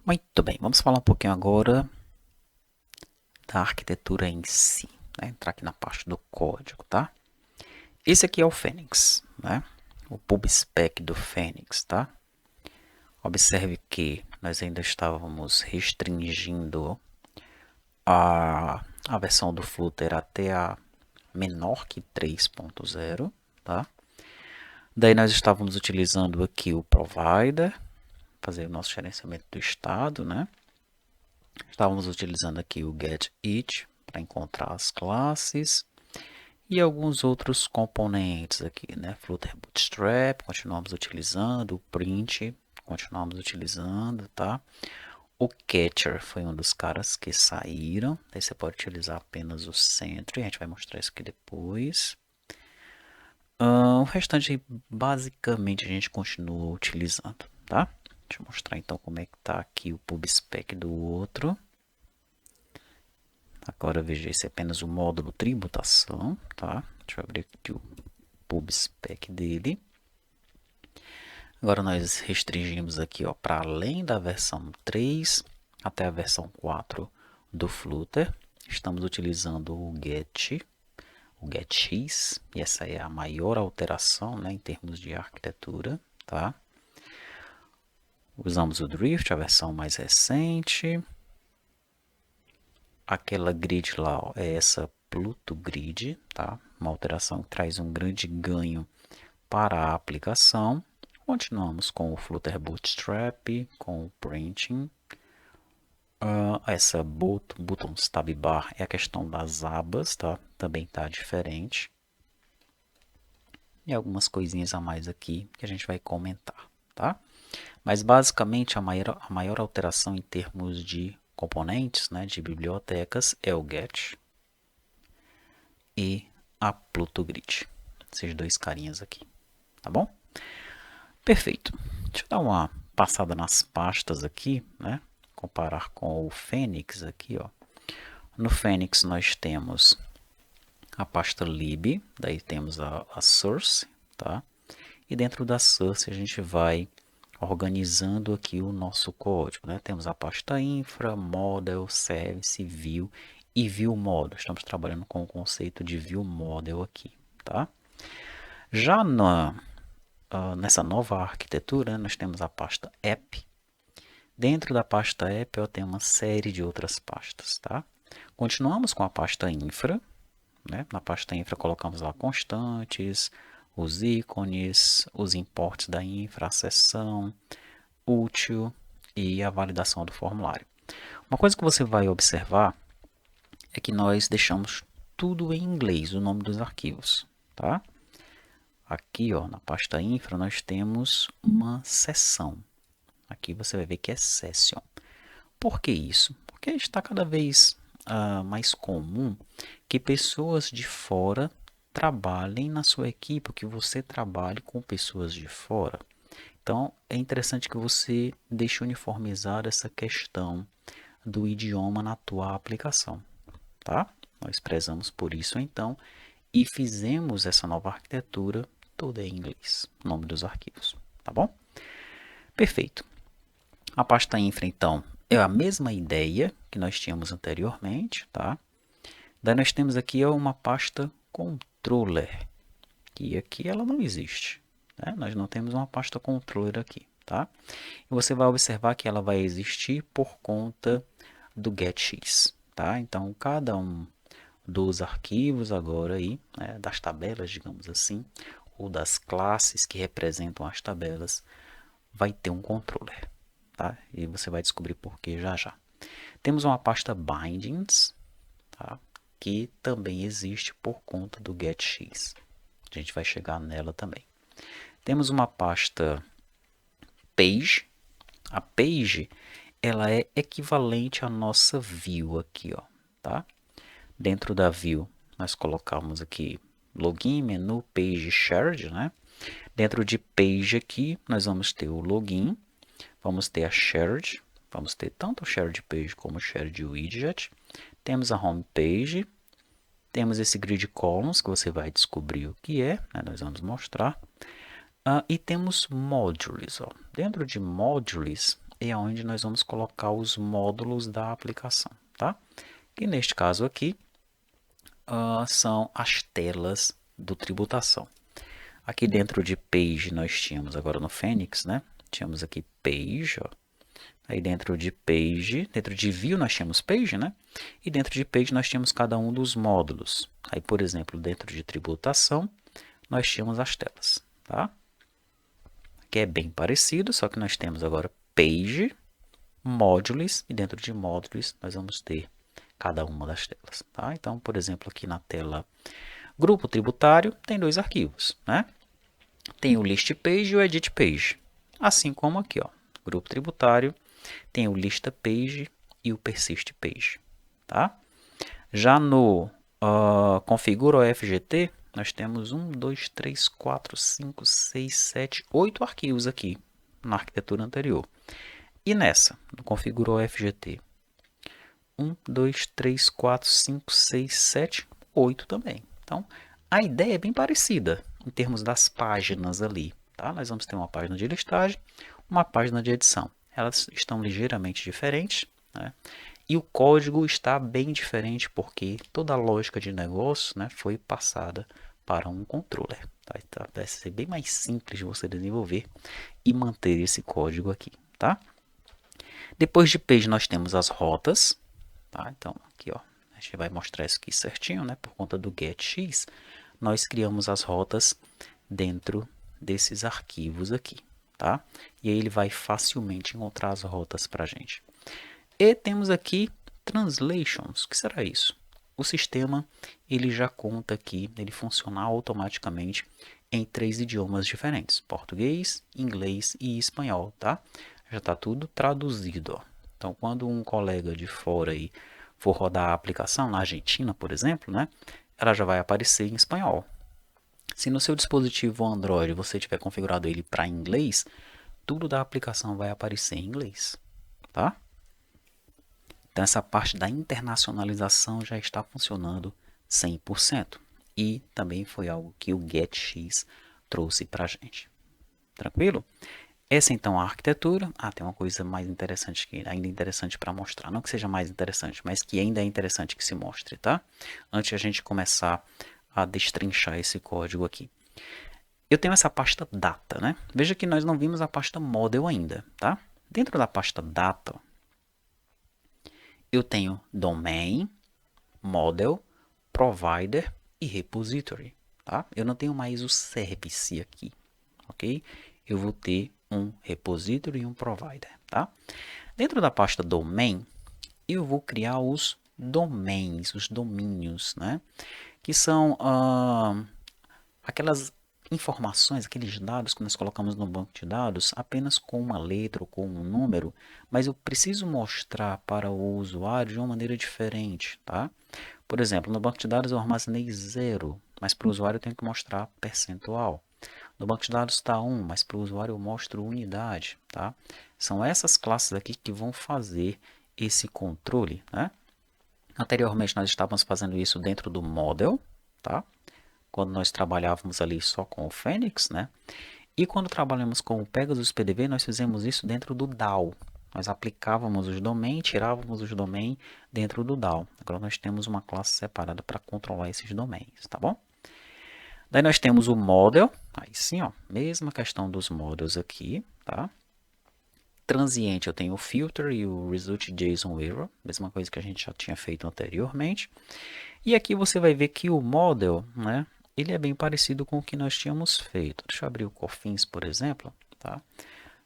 Muito bem, vamos falar um pouquinho agora da arquitetura em si, né? Entrar aqui na parte do código, tá? Esse aqui é o Fênix, né? O PubSpec do Fênix, tá? Observe que nós ainda estávamos restringindo a versão do Flutter até a menor que 3.0, tá? Daí nós estávamos utilizando aqui o provider, fazer o nosso gerenciamento do estado, né? Estávamos utilizando aqui o getIt para encontrar as classes e alguns outros componentes aqui, né? Flutter Bootstrap, continuamos utilizando, o print, continuamos utilizando, tá? O Catcher foi um dos caras que saíram, daí você pode utilizar apenas o Sentry, a gente vai mostrar isso aqui depois. O restante, basicamente, a gente continua utilizando, tá? Deixa eu mostrar então como é que tá aqui o PubSpec do outro. Agora veja, esse é apenas o módulo tributação, tá? Deixa eu abrir aqui o PubSpec dele. Agora nós restringimos aqui, ó, para além da versão 3 até a versão 4 do Flutter. Estamos utilizando o getX, e essa é a maior alteração, né, em termos de arquitetura, tá? Usamos o Drift, a versão mais recente. Aquela grid lá, ó, é essa Pluto Grid, tá? Uma alteração que traz um grande ganho para a aplicação. Continuamos com o Flutter Bootstrap, com o Printing. Essa Buttons Tab Bar é a questão das abas, tá? Também está diferente. E algumas coisinhas a mais aqui que a gente vai comentar, tá? Mas basicamente a maior alteração em termos de componentes, né, de bibliotecas, é o get e a Pluto Grid. Esses dois carinhas aqui, tá bom? Perfeito. Deixa eu dar uma passada nas pastas aqui, né? Comparar com o Fênix aqui, ó. No Fênix nós temos a pasta lib, daí temos a source, tá? E dentro da source a gente vai organizando aqui o nosso código, né? Temos a pasta infra, model, service, view e view model. Estamos trabalhando com o conceito de view model aqui, tá? Já nessa nova arquitetura, nós temos a pasta app. Dentro da pasta app eu tenho uma série de outras pastas, tá? Continuamos com a pasta infra, né? Na pasta infra colocamos lá constantes, os ícones, os imports da infra, a seção, útil e a validação do formulário. Uma coisa que você vai observar é que nós deixamos tudo em inglês, o nome dos arquivos, tá? Aqui, ó, na pasta infra, nós temos uma seção. Aqui você vai ver que é session. Por que isso? Porque está cada vez mais comum que pessoas de fora trabalhem na sua equipe, que você trabalhe com pessoas de fora. Então, é interessante que você deixe uniformizar essa questão do idioma na tua aplicação, tá? Nós prezamos por isso, então, e fizemos essa nova arquitetura toda em inglês, o nome dos arquivos, tá bom? Perfeito. A pasta infra, então, é a mesma ideia que nós tínhamos anteriormente, tá? Daí nós temos aqui uma pasta controller, que aqui ela não existe, né? Nós não temos uma pasta controller aqui, tá? E você vai observar que ela vai existir por conta do getX, tá? Então, cada um dos arquivos agora aí, né, das tabelas, digamos assim, ou das classes que representam as tabelas, vai ter um controller, tá? E você vai descobrir por que já já. Temos uma pasta bindings, tá? Que também existe por conta do getX. A gente vai chegar nela também. Temos uma pasta page. A page ela é equivalente à nossa view aqui, ó, tá? Dentro da view nós colocamos aqui login, menu, page, shared, né? Dentro de page aqui nós vamos ter o login, vamos ter a shared, vamos ter tanto o shared page como o shared widget. Temos a home page, temos esse grid columns que você vai descobrir o que é, né? Nós vamos mostrar. E temos modules. Ó. Dentro de modules é onde nós vamos colocar os módulos da aplicação, tá? E neste caso aqui, são as telas do tributação. Aqui dentro de Page nós tínhamos agora no Fênix, né? Tínhamos aqui Page, ó. Aí dentro de Page, dentro de View nós tínhamos Page, né? E dentro de Page nós tínhamos cada um dos módulos. Aí, por exemplo, dentro de tributação, nós tínhamos as telas, tá? Aqui é bem parecido, só que nós temos agora Page, módulos, e dentro de módulos nós vamos ter cada uma das telas, tá? Então, por exemplo, aqui na tela Grupo Tributário tem dois arquivos, né? Tem o List Page e o Edit Page. Assim como aqui, ó, Grupo Tributário tem o Lista Page e o Persist Page, tá? Já no Configura o FGT, nós temos 1, 2, 3, 4, 5, 6, 7, 8 arquivos aqui na arquitetura anterior. E nessa, no Configura o FGT, 1, 2, 3, 4, 5, 6, 7, 8 também. Então, a ideia é bem parecida em termos das páginas ali, tá? Nós vamos ter uma página de listagem, uma página de edição. Elas estão ligeiramente diferentes, né? E o código está bem diferente porque toda a lógica de negócio, né, foi passada para um controller. Tá? Então, vai ser bem mais simples de você desenvolver e manter esse código aqui, tá? Depois de page nós temos as rotas, tá? Então aqui, ó, a gente vai mostrar isso aqui certinho, né? Por conta do getX, nós criamos as rotas dentro desses arquivos aqui, tá? E aí ele vai facilmente encontrar as rotas para a gente. E temos aqui translations. O que será isso? O sistema ele já conta aqui, ele funciona automaticamente em 3 idiomas diferentes: português, inglês e espanhol, tá? Já está tudo traduzido, ó. Então, quando um colega de fora aí for rodar a aplicação, na Argentina, por exemplo, né, ela já vai aparecer em espanhol. Se no seu dispositivo Android você tiver configurado ele para inglês, tudo da aplicação vai aparecer em inglês, tá? Então, essa parte da internacionalização já está funcionando 100%. E também foi algo que o GetX trouxe para a gente. Tranquilo? Essa então é a arquitetura. Tem uma coisa mais interessante que ainda interessante para mostrar. Não que seja mais interessante, mas que ainda é interessante que se mostre, tá? Antes de a gente começar a destrinchar esse código aqui. Eu tenho essa pasta data, né? Veja que nós não vimos a pasta model ainda, tá? Dentro da pasta data, eu tenho domain, model, provider e repository, tá? Eu não tenho mais o service aqui, ok? Eu vou ter um repository e um provider, tá? Dentro da pasta domain, eu vou criar os domains, os domínios, né? Que são aquelas informações, aqueles dados que nós colocamos no banco de dados apenas com uma letra ou com um número, mas eu preciso mostrar para o usuário de uma maneira diferente, tá? Por exemplo, no banco de dados eu armazenei 0, mas para o usuário eu tenho que mostrar percentual. No banco de dados está 1, mas para o usuário eu mostro unidade, tá? São essas classes aqui que vão fazer esse controle, né? Anteriormente nós estávamos fazendo isso dentro do model, tá? Quando nós trabalhávamos ali só com o Fênix, né? E quando trabalhamos com o Pegasus PDV, nós fizemos isso dentro do DAO. Nós aplicávamos os domain, tirávamos os domain dentro do DAO. Agora nós temos uma classe separada para controlar esses domains, tá bom? Daí nós temos o model, aí sim, ó, mesma questão dos models aqui, tá? Transiente eu tenho o filter e o result JSON error, mesma coisa que a gente já tinha feito anteriormente. E aqui você vai ver que o model, né, ele é bem parecido com o que nós tínhamos feito. Deixa eu abrir o Cofins, por exemplo, tá?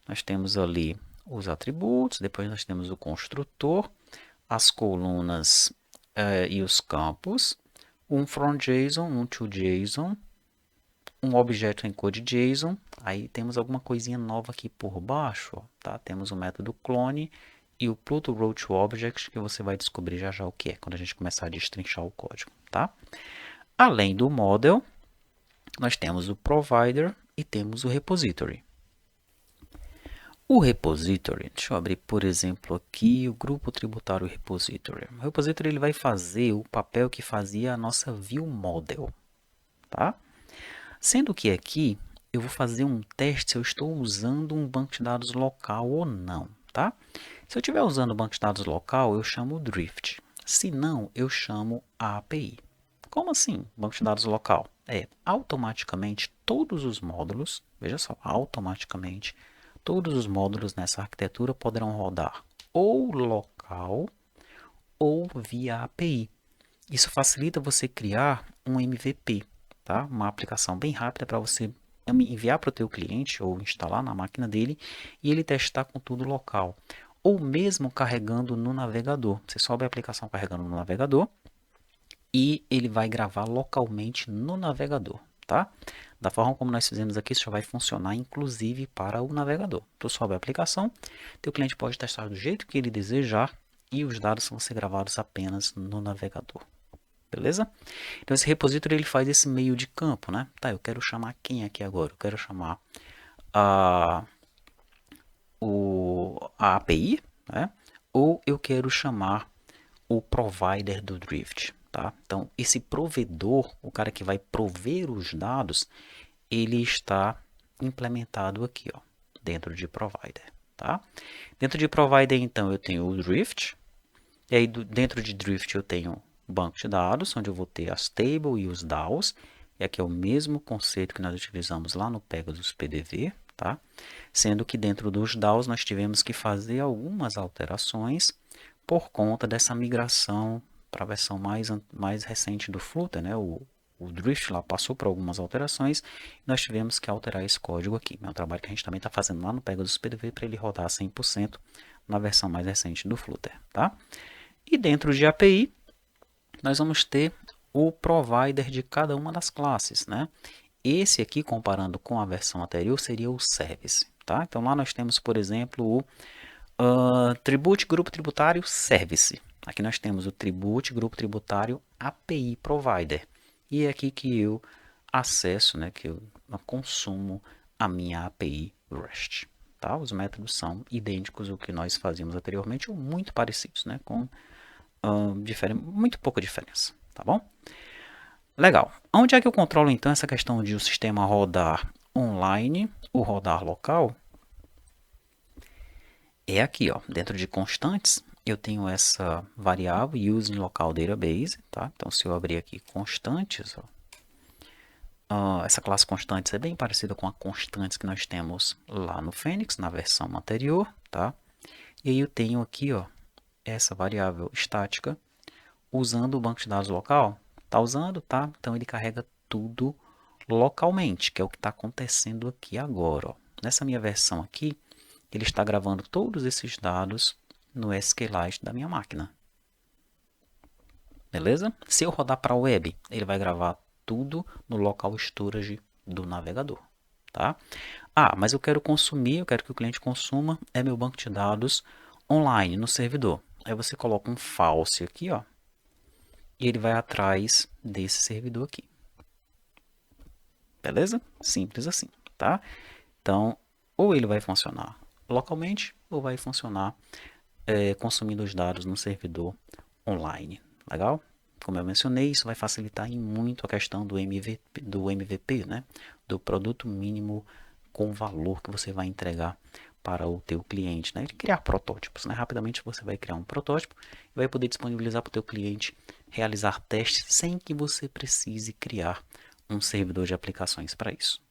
Nós temos ali os atributos, depois nós temos o construtor, as colunas e os campos, um from JSON, um to JSON, um objeto em code JSON, aí temos alguma coisinha nova aqui por baixo, ó, tá? Temos o método clone e o Pluto Row to Object, que você vai descobrir já já o que é, quando a gente começar a destrinchar o código, tá? Além do model, nós temos o provider e temos o repository. O repository, deixa eu abrir, por exemplo, aqui o grupo tributário repository. O repository ele vai fazer o papel que fazia a nossa view model, tá? Sendo que aqui eu vou fazer um teste se eu estou usando um banco de dados local ou não, tá? Se eu estiver usando o banco de dados local, eu chamo o Drift. Se não, eu chamo a API. Como assim, banco de dados local? Automaticamente todos os módulos, veja só, automaticamente todos os módulos nessa arquitetura poderão rodar ou local ou via API. Isso facilita você criar um MVP, tá? Uma aplicação bem rápida para você enviar para o teu cliente ou instalar na máquina dele e ele testar com tudo local. Ou mesmo carregando no navegador. Você sobe a aplicação carregando no navegador e ele vai gravar localmente no navegador, tá? Da forma como nós fizemos aqui, isso já vai funcionar inclusive para o navegador. Tu sobe a aplicação, teu cliente pode testar do jeito que ele desejar e os dados vão ser gravados apenas no navegador. Beleza? Então esse repositório ele faz esse meio de campo, né? Tá, eu quero chamar quem aqui agora? Eu quero chamar a API, né? Ou eu quero chamar o provider do Drift, tá? Então, esse provedor, o cara que vai prover os dados, ele está implementado aqui, ó, dentro de provider, tá? Dentro de provider, então, eu tenho o Drift, e aí dentro de Drift eu tenho o banco de dados, onde eu vou ter as tables e os DAOs, e aqui é o mesmo conceito que nós utilizamos lá no Pegasus PDV, tá? Sendo que dentro dos DAOs nós tivemos que fazer algumas alterações por conta dessa migração para a versão mais recente do Flutter, né? O Drift lá passou por algumas alterações e nós tivemos que alterar esse código aqui. É um trabalho que a gente também está fazendo lá no Pegasus PDV para ele rodar 100% na versão mais recente do Flutter, tá? E dentro de API, nós vamos ter o provider de cada uma das classes, né? Esse aqui, comparando com a versão anterior, seria o service, tá? Então lá nós temos, por exemplo, o Tribute Grupo Tributário Service. Aqui nós temos o Tribute Grupo Tributário API Provider. E é aqui que eu acesso, né, que eu consumo a minha API REST. Tá? Os métodos são idênticos ao que nós fazíamos anteriormente, ou muito parecidos, né, com muito pouca diferença. Tá bom? Legal. Onde é que eu controlo então essa questão de o sistema rodar online ou rodar local? É aqui, ó, dentro de constantes, eu tenho essa variável using local database, tá? Então, se eu abrir aqui constantes, ó, essa classe constantes é bem parecida com a constantes que nós temos lá no Phoenix, na versão anterior, tá? E aí eu tenho aqui, ó, essa variável estática usando o banco de dados local. Tá usando, tá? Então, ele carrega tudo localmente, que é o que está acontecendo aqui agora, ó. Nessa minha versão aqui, ele está gravando todos esses dados no SQLite da minha máquina. Beleza? Se eu rodar para a web, ele vai gravar tudo no local storage do navegador. Tá? Mas eu quero consumir, eu quero que o cliente consuma, meu banco de dados online, no servidor. Aí você coloca um false aqui, ó, e ele vai atrás desse servidor aqui. Beleza? Simples assim, tá? Então, ou ele vai funcionar localmente ou vai funcionar consumindo os dados no servidor online. Legal? Como eu mencionei, isso vai facilitar em muito a questão do MVP, né? Do produto mínimo com valor que você vai entregar para o teu cliente, né? Criar protótipos, né? Rapidamente você vai criar um protótipo e vai poder disponibilizar para o teu cliente realizar testes sem que você precise criar um servidor de aplicações para isso.